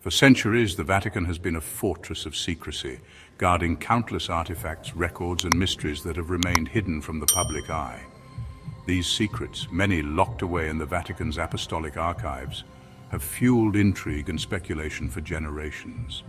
For centuries, the Vatican has been a fortress of secrecy, guarding countless artifacts, records, and mysteries that have remained hidden from the public eye. These secrets, many locked away in the Vatican's apostolic archives, have fueled intrigue and speculation for generations.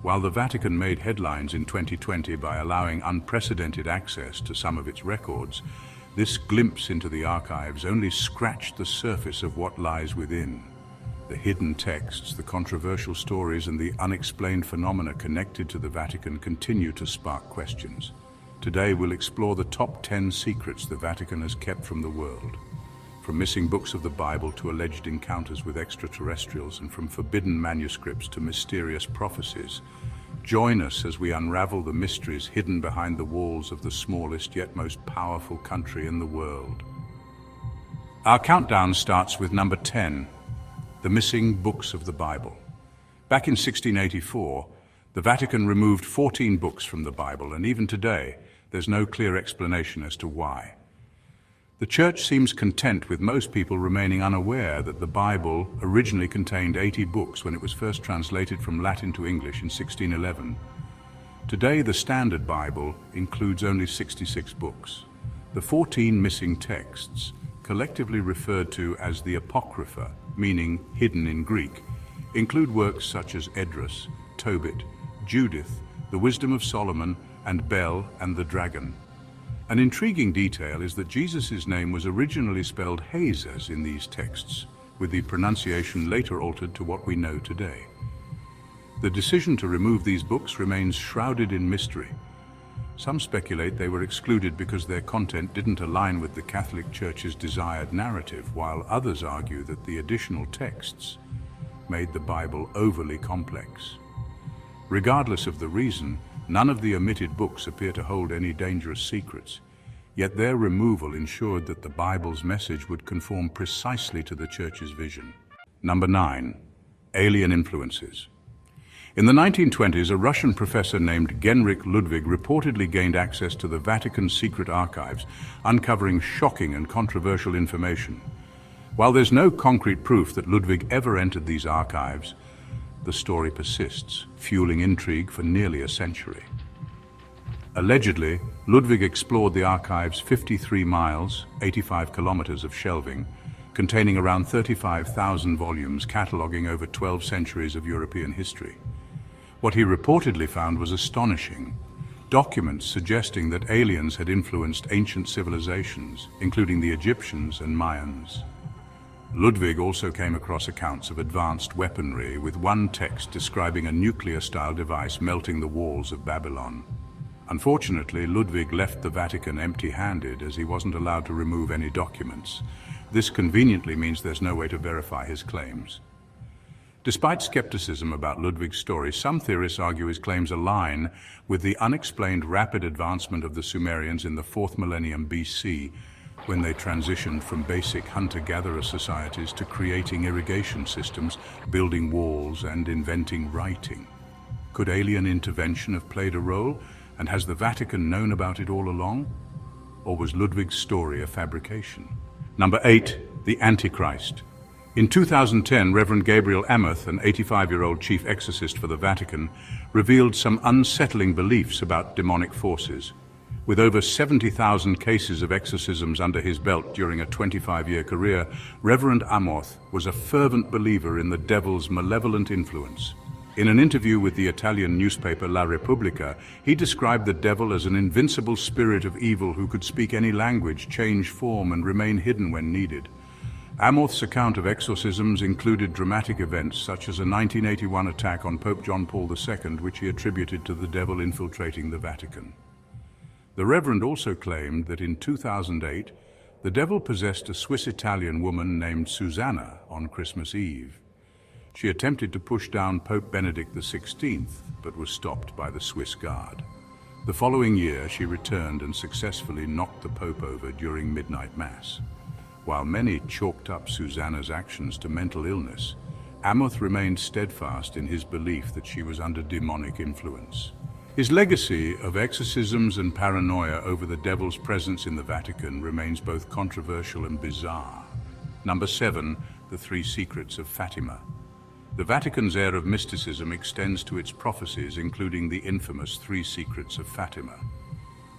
While the Vatican made headlines in 2020 by allowing unprecedented access to some of its records, this glimpse into the archives only scratched the surface of what lies within. The hidden texts, the controversial stories, and the unexplained phenomena connected to the Vatican continue to spark questions. Today we'll explore the top 10 secrets the Vatican has kept from the world. From missing books of the Bible to alleged encounters with extraterrestrials, and from forbidden manuscripts to mysterious prophecies. Join us as we unravel the mysteries hidden behind the walls of the smallest yet most powerful country in the world. Our countdown starts with number 10. The missing books of the Bible. Back in 1684, the Vatican removed 14 books from the Bible, and even today, there's no clear explanation as to why. The Church seems content with most people remaining unaware that the Bible originally contained 80 books when it was first translated from Latin to English in 1611. Today, the Standard Bible includes only 66 books. The 14 missing texts, collectively referred to as the Apocrypha, meaning hidden in Greek, include works such as Esdras, Tobit, Judith, the Wisdom of Solomon, and Bel and the Dragon. An intriguing detail is that Jesus' name was originally spelled Jesus in these texts, with the pronunciation later altered to what we know today. The decision to remove these books remains shrouded in mystery. Some speculate they were excluded because their content didn't align with the Catholic Church's desired narrative, while others argue that the additional texts made the Bible overly complex. Regardless of the reason, none of the omitted books appear to hold any dangerous secrets, yet their removal ensured that the Bible's message would conform precisely to the Church's vision. Number 9. Alien influences. In the 1920s, a Russian professor named Genrikh Ludwig reportedly gained access to the Vatican's secret archives, uncovering shocking and controversial information. While there's no concrete proof that Ludwig ever entered these archives, the story persists, fueling intrigue for nearly a century. Allegedly, Ludwig explored the archive's 53 miles, 85 kilometers of shelving, containing around 35,000 volumes cataloging over 12 centuries of European history. What he reportedly found was astonishing. Documents suggesting that aliens had influenced ancient civilizations, including the Egyptians and Mayans. Ludwig also came across accounts of advanced weaponry, with one text describing a nuclear-style device melting the walls of Babylon. Unfortunately, Ludwig left the Vatican empty-handed as he wasn't allowed to remove any documents. This conveniently means there's no way to verify his claims. Despite skepticism about Ludwig's story, some theorists argue his claims align with the unexplained rapid advancement of the Sumerians in the 4th millennium BC, when they transitioned from basic hunter-gatherer societies to creating irrigation systems, building walls, and inventing writing. Could alien intervention have played a role, and has the Vatican known about it all along? Or was Ludwig's story a fabrication? Number 8. The Antichrist. In 2010, Reverend Gabriel Amorth, an 85-year-old chief exorcist for the Vatican, revealed some unsettling beliefs about demonic forces. With over 70,000 cases of exorcisms under his belt during a 25-year career, Reverend Amorth was a fervent believer in the devil's malevolent influence. In an interview with the Italian newspaper La Repubblica, he described the devil as an invincible spirit of evil who could speak any language, change form, and remain hidden when needed. Amorth's account of exorcisms included dramatic events such as a 1981 attack on Pope John Paul II, which he attributed to the devil infiltrating the Vatican. The Reverend also claimed that in 2008, the devil possessed a Swiss-Italian woman named Susanna on Christmas Eve. She attempted to push down Pope Benedict XVI, but was stopped by the Swiss Guard. The following year, she returned and successfully knocked the Pope over during midnight Mass. While many chalked up Susanna's actions to mental illness, Amorth remained steadfast in his belief that she was under demonic influence. His legacy of exorcisms and paranoia over the devil's presence in the Vatican remains both controversial and bizarre. Number 7. The 3 Secrets of Fatima. The Vatican's air of mysticism extends to its prophecies, including the infamous Three Secrets of Fatima.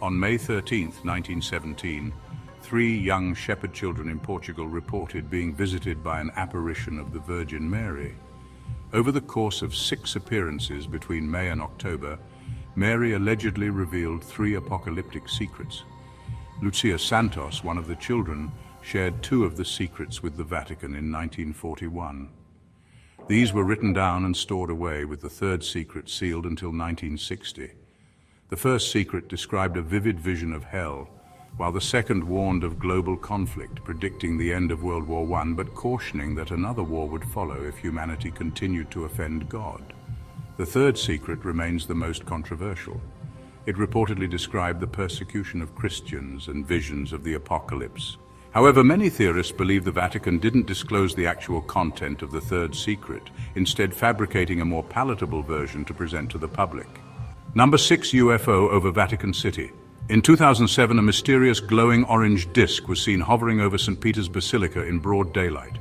On May 13, 1917, 3 young shepherd children in Portugal reported being visited by an apparition of the Virgin Mary. Over the course of 6 appearances between May and October, Mary allegedly revealed 3 apocalyptic secrets. Lucia Santos, one of the children, shared 2 of the secrets with the Vatican in 1941. These were written down and stored away, with the 3rd secret sealed until 1960. The first secret described a vivid vision of hell, while the second warned of global conflict, predicting the end of World War I, but cautioning that another war would follow if humanity continued to offend God. The 3rd secret remains the most controversial. It reportedly described the persecution of Christians and visions of the apocalypse. However, many theorists believe the Vatican didn't disclose the actual content of the 3rd secret, instead fabricating a more palatable version to present to the public. Number 6, UFO over Vatican City. In 2007, a mysterious glowing orange disc was seen hovering over St. Peter's Basilica in broad daylight.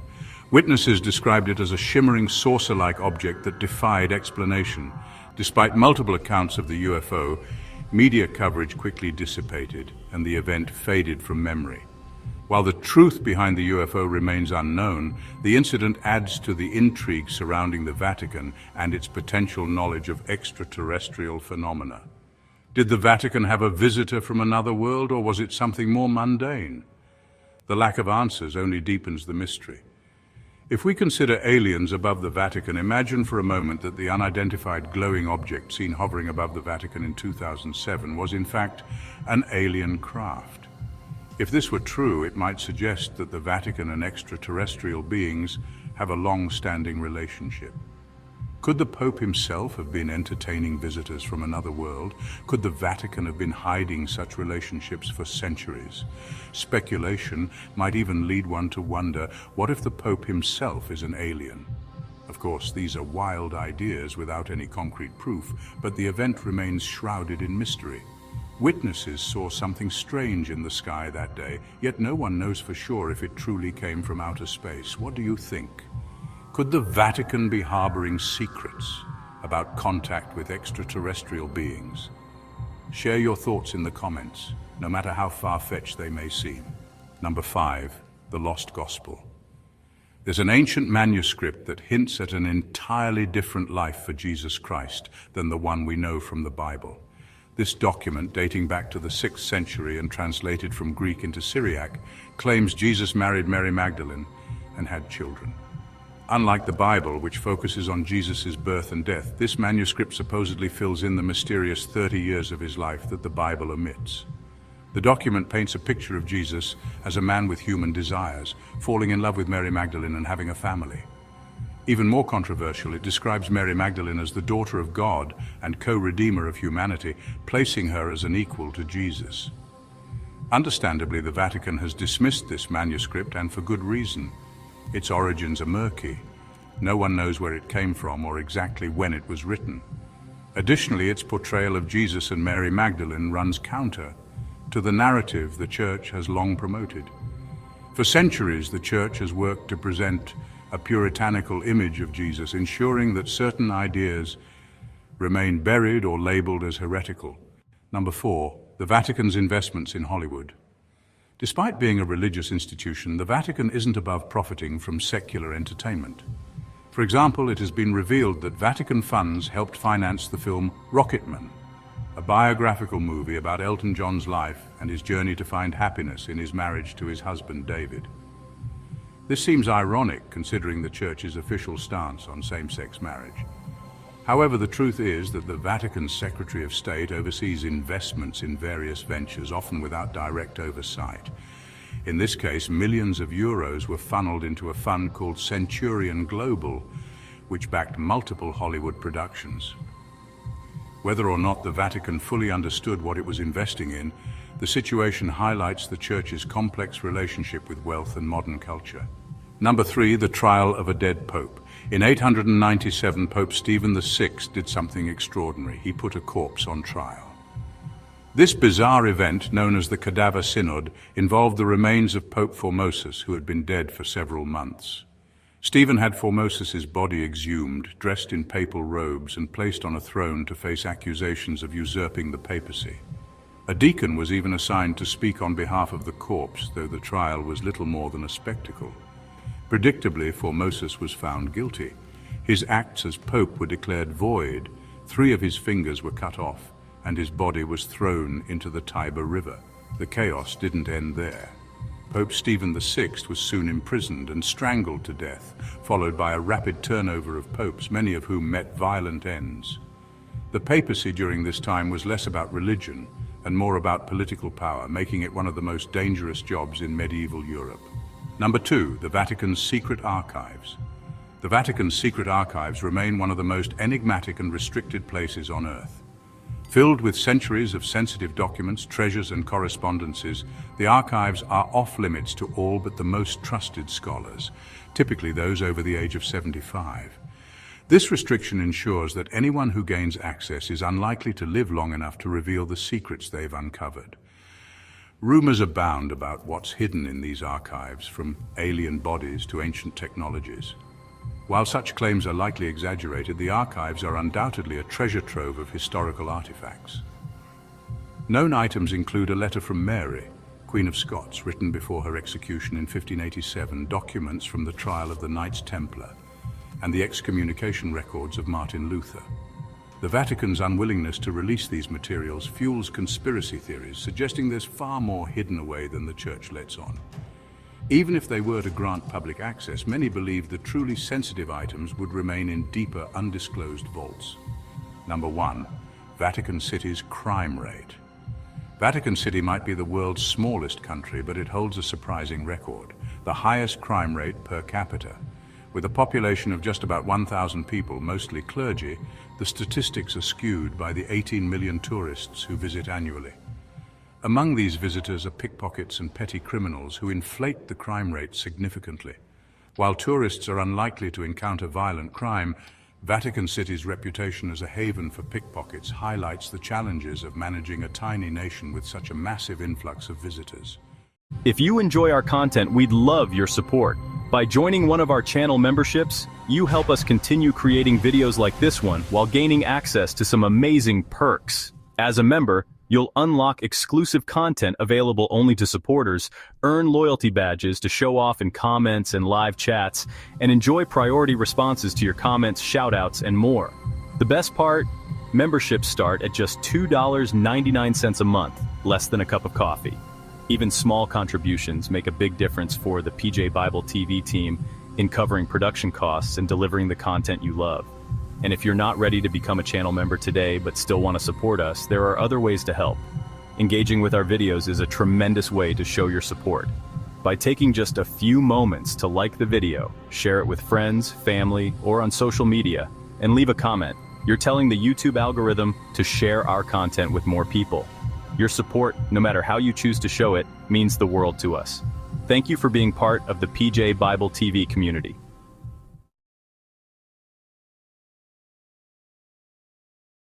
Witnesses described it as a shimmering saucer-like object that defied explanation. Despite multiple accounts of the UFO, media coverage quickly dissipated and the event faded from memory. While the truth behind the UFO remains unknown, the incident adds to the intrigue surrounding the Vatican and its potential knowledge of extraterrestrial phenomena. Did the Vatican have a visitor from another world, or was it something more mundane? The lack of answers only deepens the mystery. If we consider aliens above the Vatican, imagine for a moment that the unidentified glowing object seen hovering above the Vatican in 2007 was in fact an alien craft. If this were true, it might suggest that the Vatican and extraterrestrial beings have a long-standing relationship. Could the Pope himself have been entertaining visitors from another world? Could the Vatican have been hiding such relationships for centuries? Speculation might even lead one to wonder, what if the Pope himself is an alien? Of course, these are wild ideas without any concrete proof, but the event remains shrouded in mystery. Witnesses saw something strange in the sky that day, yet no one knows for sure if it truly came from outer space. What do you think? Could the Vatican be harboring secrets about contact with extraterrestrial beings? Share your thoughts in the comments, no matter how far-fetched they may seem. Number 5, the Lost Gospel. There's an ancient manuscript that hints at an entirely different life for Jesus Christ than the one we know from the Bible. This document, dating back to the 6th century and translated from Greek into Syriac, claims Jesus married Mary Magdalene and had children. Unlike the Bible, which focuses on Jesus' birth and death, this manuscript supposedly fills in the mysterious 30 years of his life that the Bible omits. The document paints a picture of Jesus as a man with human desires, falling in love with Mary Magdalene and having a family. Even more controversial, it describes Mary Magdalene as the daughter of God and co-redeemer of humanity, placing her as an equal to Jesus. Understandably, the Vatican has dismissed this manuscript, and for good reason. Its origins are murky. No one knows where it came from or exactly when it was written. Additionally, its portrayal of Jesus and Mary Magdalene runs counter to the narrative the Church has long promoted. For centuries, the Church has worked to present a puritanical image of Jesus, ensuring that certain ideas remain buried or labeled as heretical. Number 4, the Vatican's investments in Hollywood. Despite being a religious institution, the Vatican isn't above profiting from secular entertainment. For example, it has been revealed that Vatican funds helped finance the film Rocketman, a biographical movie about Elton John's life and his journey to find happiness in his marriage to his husband, David. This seems ironic considering the Church's official stance on same-sex marriage. However, the truth is that the Vatican's Secretary of State oversees investments in various ventures, often without direct oversight. In this case, millions of euros were funneled into a fund called Centurion Global, which backed multiple Hollywood productions. Whether or not the Vatican fully understood what it was investing in, the situation highlights the Church's complex relationship with wealth and modern culture. Number 3, the trial of a dead pope. In 897, Pope Stephen VI did something extraordinary. He put a corpse on trial. This bizarre event, known as the Cadaver Synod, involved the remains of Pope Formosus, who had been dead for several months. Stephen had Formosis's body exhumed, dressed in papal robes and placed on a throne to face accusations of usurping the papacy. A deacon was even assigned to speak on behalf of the corpse, though the trial was little more than a spectacle. Predictably, Formosus was found guilty. His acts as pope were declared void, 3 of his fingers were cut off, and his body was thrown into the Tiber River. The chaos didn't end there. Pope Stephen VI was soon imprisoned and strangled to death, followed by a rapid turnover of popes, many of whom met violent ends. The papacy during this time was less about religion and more about political power, making it one of the most dangerous jobs in medieval Europe. Number 2, the Vatican's secret archives. The Vatican's secret archives remain one of the most enigmatic and restricted places on Earth. Filled with centuries of sensitive documents, treasures, and correspondences, the archives are off-limits to all but the most trusted scholars, typically those over the age of 75. This restriction ensures that anyone who gains access is unlikely to live long enough to reveal the secrets they've uncovered. Rumors abound about what's hidden in these archives, from alien bodies to ancient technologies. While such claims are likely exaggerated, the archives are undoubtedly a treasure trove of historical artifacts. Known items include a letter from Mary, Queen of Scots, written before her execution in 1587, documents from the trial of the Knights Templar, and the excommunication records of Martin Luther. The Vatican's unwillingness to release these materials fuels conspiracy theories, suggesting there's far more hidden away than the Church lets on. Even if they were to grant public access, many believe the truly sensitive items would remain in deeper, undisclosed vaults. Number 1, Vatican City's crime rate. Vatican City might be the world's smallest country, but it holds a surprising record, the highest crime rate per capita. With a population of just about 1,000 people, mostly clergy, the statistics are skewed by the 18 million tourists who visit annually. Among these visitors are pickpockets and petty criminals who inflate the crime rate significantly. While tourists are unlikely to encounter violent crime, Vatican City's reputation as a haven for pickpockets highlights the challenges of managing a tiny nation with such a massive influx of visitors. If you enjoy our content, we'd love your support. By joining one of our channel memberships, you help us continue creating videos like this one while gaining access to some amazing perks. As a member, you'll unlock exclusive content available only to supporters, earn loyalty badges to show off in comments and live chats, and enjoy priority responses to your comments, shoutouts, and more. The best part? Memberships start at just $2.99 a month, less than a cup of coffee. Even small contributions make a big difference for the PJ Bible TV team in covering production costs and delivering the content you love. And if you're not ready to become a channel member today but still want to support us, there are other ways to help. Engaging with our videos is a tremendous way to show your support. By taking just a few moments to like the video, share it with friends, family, or on social media, and leave a comment, you're telling the YouTube algorithm to share our content with more people. Your support, no matter how you choose to show it, means the world to us. Thank you for being part of the PJ Bible TV community.